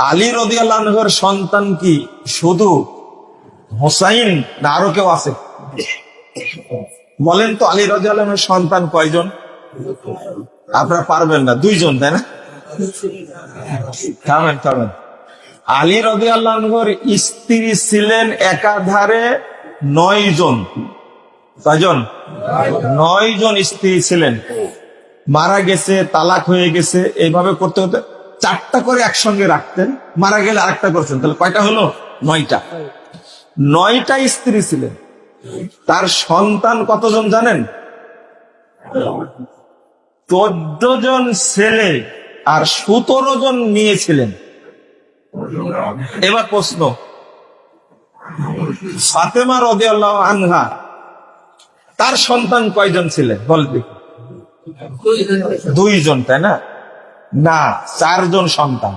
আলী রাদিয়াল্লাহু আনহুর সন্তান কি শুধু হোসাইন না আরো কেউ আছে? বলেন তো, আলী রাদিয়াল্লাহু আনহুর সন্তান কয়জন? আপনারা পারবেন না, দুইজন, তাই না? থামেন থামেন। আলী রাদিয়াল্লাহু আনহুর স্ত্রী ছিলেন একাধারে 9 জন। কয়জন? 9 জন স্ত্রী ছিলেন। মারা গেছে, তালাক হয়ে গেছে, এইভাবে করতে করতে 4টা করে একসঙ্গে রাখতেন, মারা গেলে আরেকটা করতেন, তাহলে কয়টা হলো? 9টা। 9টা স্ত্রী ছিলেন। তার সন্তান কতজন জানেন? 14 জন ছেলে আর 17 জন মেয়ে ছিলেন। এবার প্রশ্ন, ফাতেমা রাদিয়াল্লাহু আনহা তার সন্তান কয়জন ছিলেন? বলবে 2 জন, তাই না? না, 4 জন সন্তান।